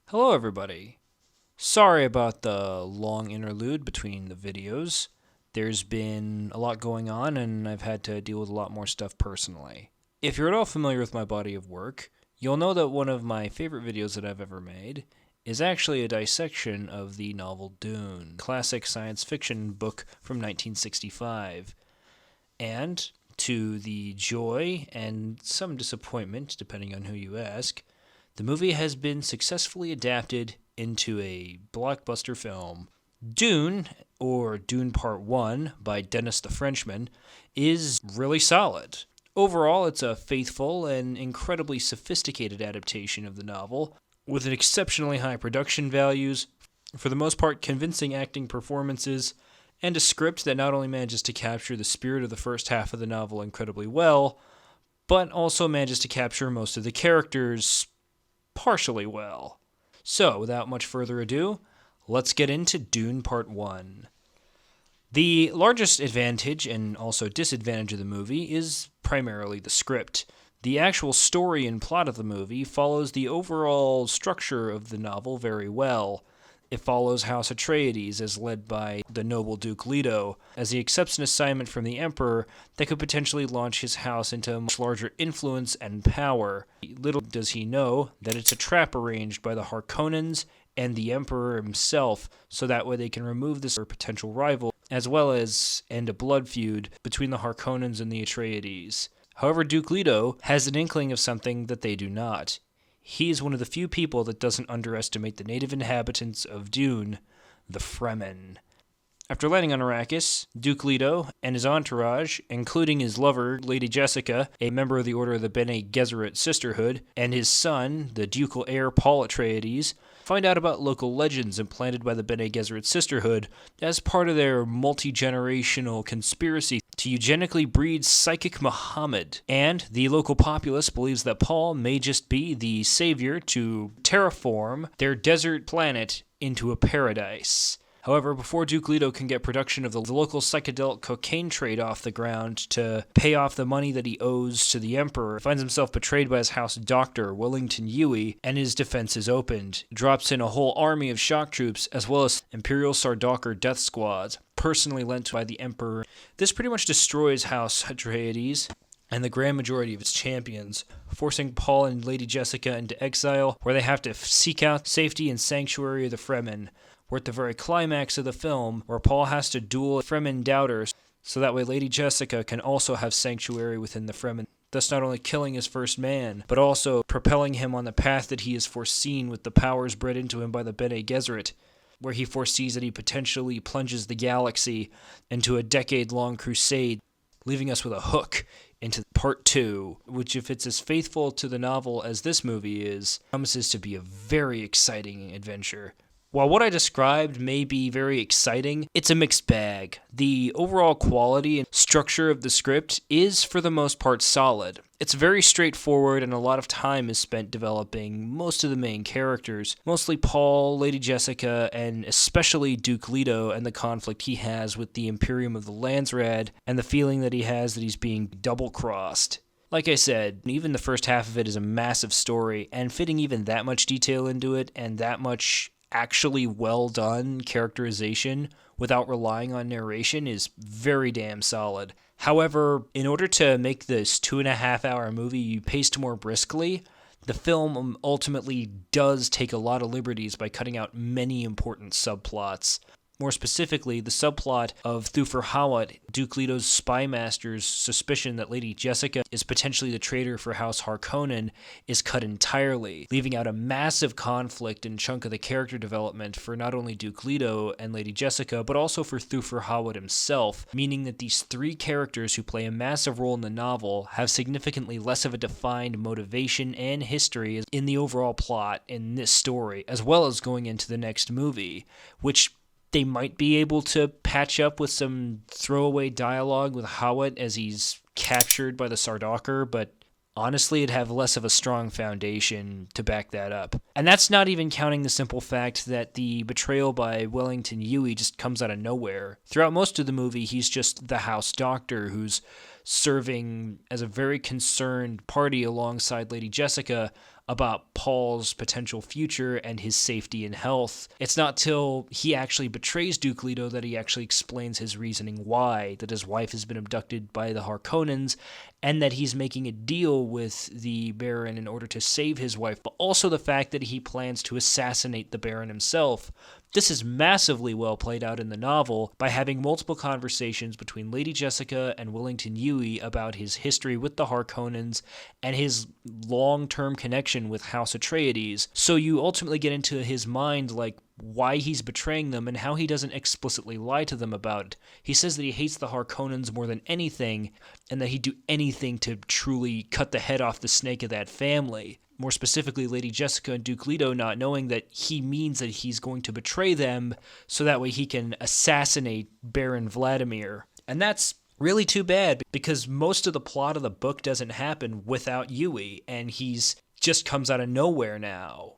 Hello, everybody. Sorry about the long interlude between the videos. There's been a lot going on, and I've had to deal with a lot more stuff personally. If you're at all familiar with my body of work, you'll know that one of my favorite videos that I've ever made is actually a dissection of the novel Dune, classic science fiction book from 1965. And, to the joy and some disappointment, depending on who you ask, the movie has been successfully adapted into a blockbuster film. Dune, or Dune Part 1 by Dennis the Frenchman, is really solid. Overall, it's a faithful and incredibly sophisticated adaptation of the novel, with exceptionally high production values, for the most part convincing acting performances, and a script that not only manages to capture the spirit of the first half of the novel incredibly well, but also manages to capture most of the characters partially well. So, without much further ado, let's get into Dune Part 1. The largest advantage and also disadvantage of the movie is primarily the script. The actual story and plot of the movie follows the overall structure of the novel very well. It follows House Atreides as led by the noble Duke Leto, as he accepts an assignment from the Emperor that could potentially launch his house into a much larger influence and power. Little does he know that it's a trap arranged by the Harkonnens and the Emperor himself, so that way they can remove this potential rival, as well as end a blood feud between the Harkonnens and the Atreides. However, Duke Leto has an inkling of something that they do not. He is one of the few people that doesn't underestimate the native inhabitants of Dune, the Fremen. After landing on Arrakis, Duke Leto and his entourage, including his lover, Lady Jessica, a member of the Order of the Bene Gesserit Sisterhood, and his son, the ducal heir Paul Atreides, find out about local legends implanted by the Bene Gesserit Sisterhood as part of their multi-generational conspiracy to eugenically breed Psychic Muhammad. And the local populace believes that Paul may just be the savior to terraform their desert planet into a paradise. However, before Duke Leto can get production of the local psychedelic cocaine trade off the ground to pay off the money that he owes to the Emperor, he finds himself betrayed by his house doctor, Wellington Huey, and his defense is opened. He drops in a whole army of shock troops, as well as Imperial Sardaukar death squads, personally lent by the Emperor. This pretty much destroys House Atreides and the grand majority of its champions, forcing Paul and Lady Jessica into exile, where they have to seek out safety and sanctuary of the Fremen. We're at the very climax of the film, where Paul has to duel Fremen doubters, so that way Lady Jessica can also have sanctuary within the Fremen, thus not only killing his first man, but also propelling him on the path that he has foreseen with the powers bred into him by the Bene Gesserit, where he foresees that he potentially plunges the galaxy into a decade-long crusade, leaving us with a hook into Part 2, which, if it's as faithful to the novel as this movie is, promises to be a very exciting adventure. While what I described may be very exciting, it's a mixed bag. The overall quality and structure of the script is, for the most part, solid. It's very straightforward, and a lot of time is spent developing most of the main characters, mostly Paul, Lady Jessica, and especially Duke Leto and the conflict he has with the Imperium of the Landsraad, and the feeling that he has that he's being double-crossed. Like I said, even the first half of it is a massive story, and fitting even that much detail into it, and that much actually well done characterization without relying on narration is very damn solid. However, in order to make this 2.5 hour movie paced more briskly, the film ultimately does take a lot of liberties by cutting out many important subplots. More specifically, the subplot of Thufir Hawat, Duke Leto's spy master's suspicion that Lady Jessica is potentially the traitor for House Harkonnen, is cut entirely, leaving out a massive conflict and chunk of the character development for not only Duke Leto and Lady Jessica, but also for Thufir Hawat himself, meaning that these three characters who play a massive role in the novel have significantly less of a defined motivation and history in the overall plot in this story, as well as going into the next movie, which they might be able to patch up with some throwaway dialogue with Hawat as he's captured by the Sardaukar, but honestly, it'd have less of a strong foundation to back that up. And that's not even counting the simple fact that the betrayal by Wellington Huey just comes out of nowhere. Throughout most of the movie, he's just the house doctor who's serving as a very concerned party alongside Lady Jessica about Paul's potential future and his safety and health. It's not till he actually betrays Duke Leto that he actually explains his reasoning why, that his wife has been abducted by the Harkonnens, and that he's making a deal with the Baron in order to save his wife, but also the fact that he plans to assassinate the Baron himself. This is massively well played out in the novel by having multiple conversations between Lady Jessica and Willington Yui about his history with the Harkonnens and his long-term connection with House Atreides. So you ultimately get into his mind, like, why he's betraying them and how he doesn't explicitly lie to them about it. He says that he hates the Harkonnens more than anything and that he'd do anything to truly cut the head off the snake of that family. More specifically, Lady Jessica and Duke Leto not knowing that he means that he's going to betray them so that way he can assassinate Baron Vladimir. And that's really too bad because most of the plot of the book doesn't happen without Yui, and he's just comes out of nowhere now.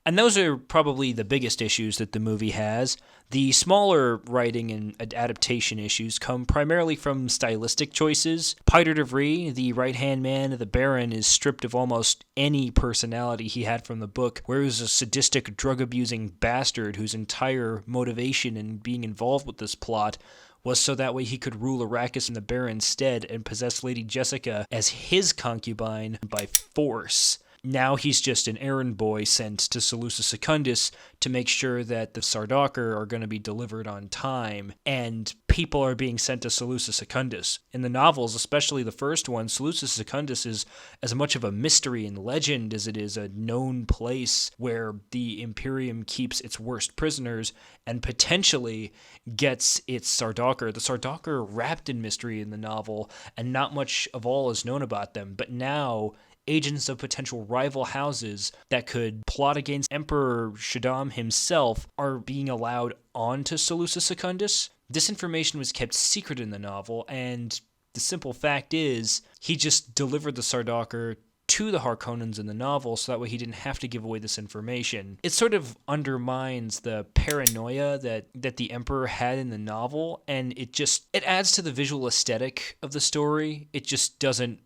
And those are probably the biggest issues that the movie has. The smaller writing and adaptation issues come primarily from stylistic choices. Piter de Vries, the right-hand man of the Baron, is stripped of almost any personality he had from the book, where he was a sadistic, drug-abusing bastard whose entire motivation in being involved with this plot was so that way he could rule Arrakis in the Baron's stead and possess Lady Jessica as his concubine by force. Now he's just an errand boy sent to Seleucus Secundus to make sure that the Sardaukar are going to be delivered on time, and people are being sent to Seleucus Secundus. In the novels, especially the first one, Seleucus Secundus is as much of a mystery and legend as it is a known place where the Imperium keeps its worst prisoners and potentially gets its Sardaukar. The Sardaukar are wrapped in mystery in the novel, and not much of all is known about them, but now agents of potential rival houses that could plot against Emperor Shaddam himself are being allowed onto Seleucus Secundus. This information was kept secret in the novel, and the simple fact is he just delivered the Sardaukar to the Harkonnens in the novel so that way he didn't have to give away this information. It sort of undermines the paranoia that the Emperor had in the novel, and it adds to the visual aesthetic of the story. It just doesn't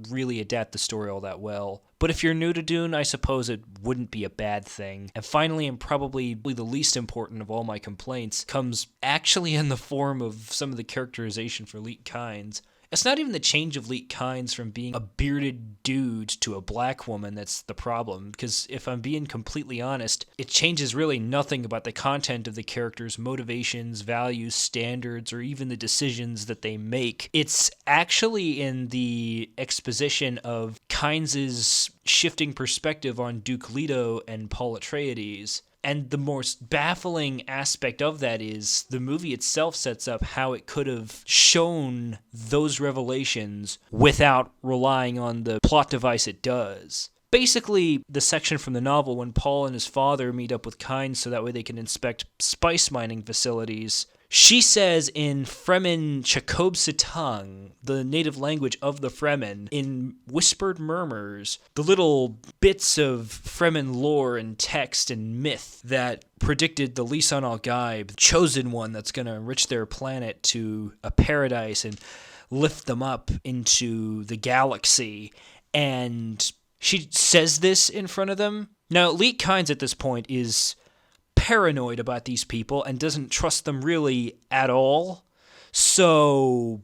really adapt the story all that well. But if you're new to Dune, I suppose it wouldn't be a bad thing. And finally, and probably the least important of all my complaints, comes actually in the form of some of the characterization for Leet Kynes. It's not even the change of Leet Kynes from being a bearded dude to a black woman that's the problem, because if I'm being completely honest, it changes really nothing about the content of the characters' motivations, values, standards, or even the decisions that they make. It's actually in the exposition of Kynes' shifting perspective on Duke Leto and Paul Atreides. And the most baffling aspect of that is the movie itself sets up how it could have shown those revelations without relying on the plot device it does. Basically, the section from the novel when Paul and his father meet up with Kynes so that way they can inspect spice mining facilities, she says in Fremen Chakobsitang, the native language of the Fremen, in whispered murmurs, the little bits of Fremen lore and text and myth that predicted the Lisan al-Gaib, the chosen one that's going to enrich their planet to a paradise and lift them up into the galaxy. And she says this in front of them. Now, Leet Kynes at this point is paranoid about these people and doesn't trust them really at all. So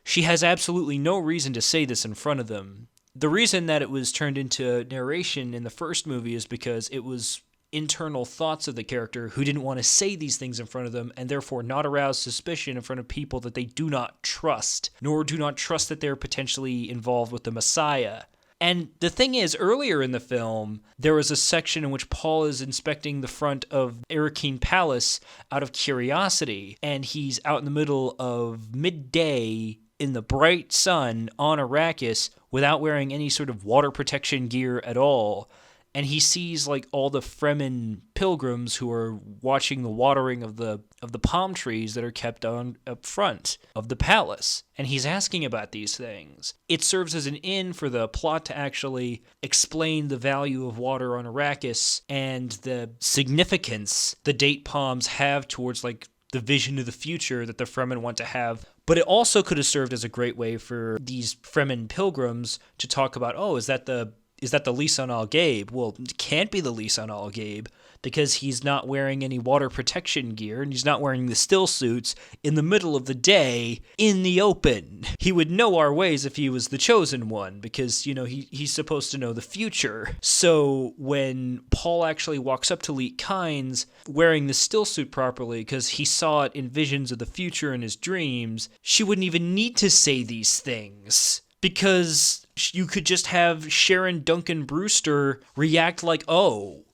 she has absolutely no reason to say this in front of them. The reason that it was turned into narration in the first movie is because it was internal thoughts of the character who didn't want to say these things in front of them and therefore not arouse suspicion in front of people that they do not trust, nor do not trust that they're potentially involved with the Messiah. And the thing is, earlier in the film, there was a section in which Paul is inspecting the front of Arakeen Palace out of curiosity, and he's out in the middle of midday in the bright sun on Arrakis without wearing any sort of water protection gear at all. And he sees like all the Fremen pilgrims who are watching the watering of the palm trees that are kept on up front of the palace. And he's asking about these things. It serves as an in for the plot to actually explain the value of water on Arrakis and the significance the date palms have towards like the vision of the future that the Fremen want to have. But it also could have served as a great way for these Fremen pilgrims to talk about, oh, is that the is that the Lee-Sun Al-Gabe? Well, it can't be the Lee-Sun Al-Gabe because he's not wearing any water protection gear and he's not wearing the still suits in the middle of the day in the open. He would know our ways if he was the chosen one because, he's supposed to know the future. So when Paul actually walks up to Leet Kynes wearing the still suit properly because he saw it in visions of the future in his dreams, she wouldn't even need to say these things. Because you could just have Sharon Duncan Brewster react like, oh,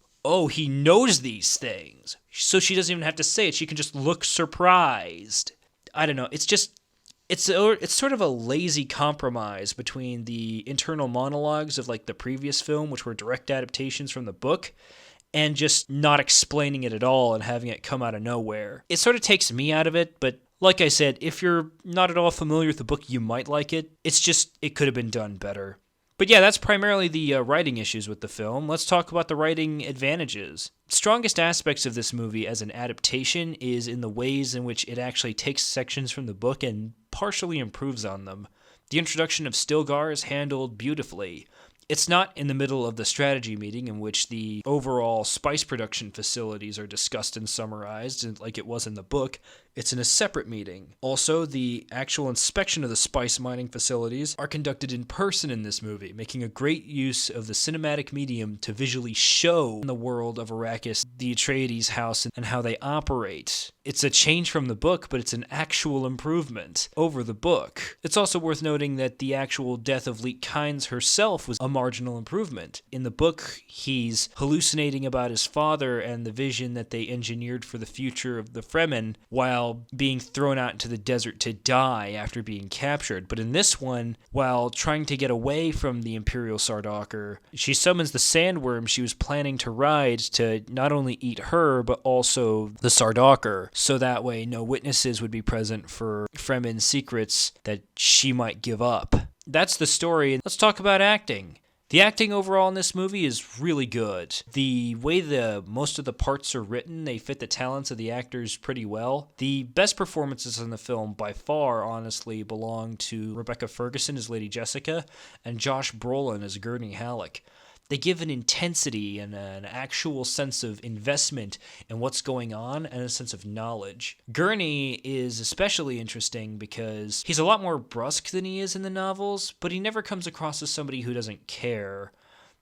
he knows these things. So she doesn't even have to say it. She can just look surprised. I don't know. It's sort of a lazy compromise between the internal monologues of like the previous film, which were direct adaptations from the book, and just not explaining it at all and having it come out of nowhere. It sort of takes me out of it, but like I said, if you're not at all familiar with the book, you might like it. It could have been done better. But yeah, that's primarily the writing issues with the film. Let's talk about the writing advantages. Strongest aspects of this movie as an adaptation is in the ways in which it actually takes sections from the book and partially improves on them. The introduction of Stilgar is handled beautifully. It's not in the middle of the strategy meeting in which the overall spice production facilities are discussed and summarized, like it was in the book. It's in a separate meeting. Also, the actual inspection of the spice mining facilities are conducted in person in this movie, making a great use of the cinematic medium to visually show the world of Arrakis, the Atreides house, and how they operate. It's a change from the book, but it's an actual improvement over the book. It's also worth noting that the actual death of Leet Kynes herself was a marginal improvement. In the book, he's hallucinating about his father and the vision that they engineered for the future of the Fremen, while being thrown out into the desert to die after being captured. But in this one, while trying to get away from the Imperial Sardaukar, she summons the sandworm she was planning to ride to not only eat her, but also the Sardaukar, so that way no witnesses would be present for Fremen secrets that she might give up. That's the story. Let's talk about acting. The acting overall in this movie is really good. The way most of the parts are written, they fit the talents of the actors pretty well. The best performances in the film by far, honestly, belong to Rebecca Ferguson as Lady Jessica and Josh Brolin as Gurney Halleck. They give an intensity and an actual sense of investment in what's going on and a sense of knowledge. Gurney is especially interesting because he's a lot more brusque than he is in the novels, but he never comes across as somebody who doesn't care.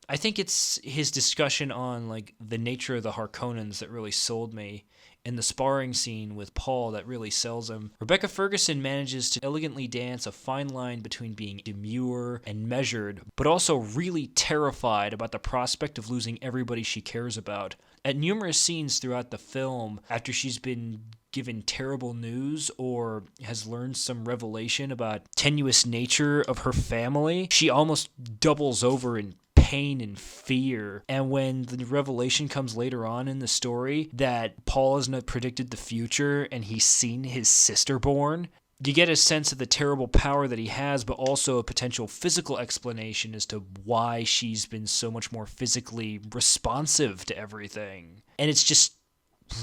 I think it's his discussion on like the nature of the Harkonnens that really sold me, and the sparring scene with Paul that really sells him. Rebecca Ferguson manages to elegantly dance a fine line between being demure and measured, but also really terrified about the prospect of losing everybody she cares about. At numerous scenes throughout the film, after she's been given terrible news or has learned some revelation about tenuous nature of her family, she almost doubles over in pain and fear. And when the revelation comes later on in the story that Paul has not predicted the future and he's seen his sister born, you get a sense of the terrible power that he has, but also a potential physical explanation as to why she's been so much more physically responsive to everything. And it's just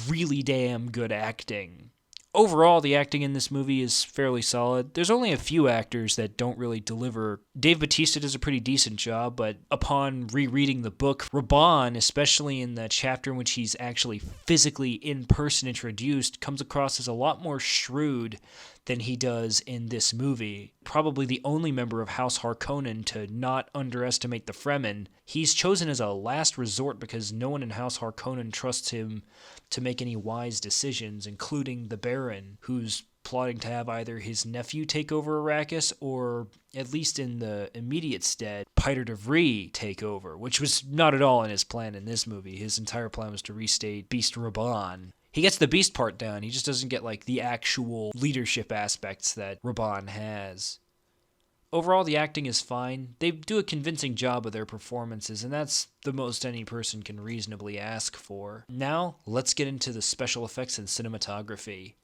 really damn good acting. Overall, the acting in this movie is fairly solid. There's only a few actors that don't really deliver. Dave Bautista does a pretty decent job, but upon rereading the book, Rodan, especially in the chapter in which he's actually physically in person introduced, comes across as a lot more shrewd than he does in this movie. Probably the only member of House Harkonnen to not underestimate the Fremen. He's chosen as a last resort because no one in House Harkonnen trusts him to make any wise decisions, including the Baron, who's plotting to have either his nephew take over Arrakis or, at least in the immediate stead, Piter de Vries take over, which was not at all in his plan in this movie. His entire plan was to restate Beast Rodan. He gets the beast part down, he just doesn't get like the actual leadership aspects that Rodan has. Overall, the acting is fine. They do a convincing job of their performances, and that's the most any person can reasonably ask for. Now, let's get into the special effects and cinematography.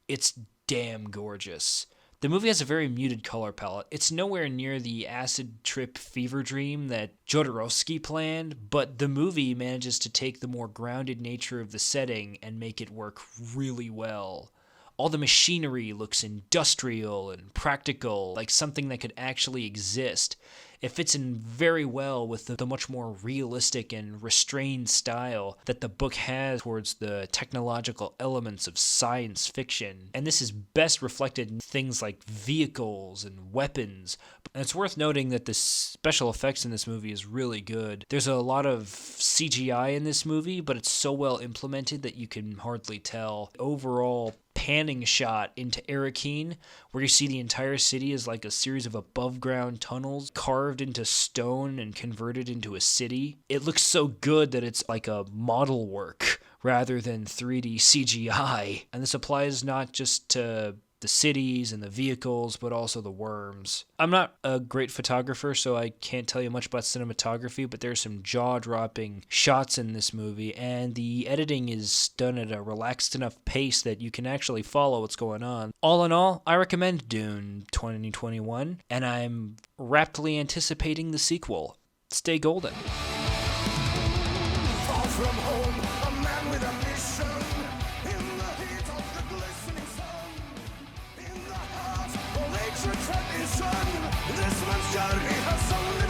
It's damn gorgeous. The movie has a very muted color palette. It's nowhere near the acid trip fever dream that Jodorowsky planned, but the movie manages to take the more grounded nature of the setting and make it work really well. All the machinery looks industrial and practical, like something that could actually exist. It fits in very well with the much more realistic and restrained style that the book has towards the technological elements of science fiction. And this is best reflected in things like vehicles and weapons. And it's worth noting that the special effects in this movie is really good. There's a lot of CGI in this movie, but it's so well implemented that you can hardly tell. Overall panning shot into Arakeen, where you see the entire city as like a series of above ground tunnels carved into stone and converted into a city. It looks so good that it's like a model work rather than 3D CGI. And this applies not just to the cities and the vehicles, but also the worms. I'm not a great photographer, so I can't tell you much about cinematography, but there's some jaw-dropping shots in this movie, and the editing is done at a relaxed enough pace that you can actually follow what's going on. All in all, I recommend Dune 2021, and I'm raptly anticipating the sequel. Stay golden. Far from home, a man with a mission. In the heat of the glistening sun, in the heart of ancient tradition, this man's journey has only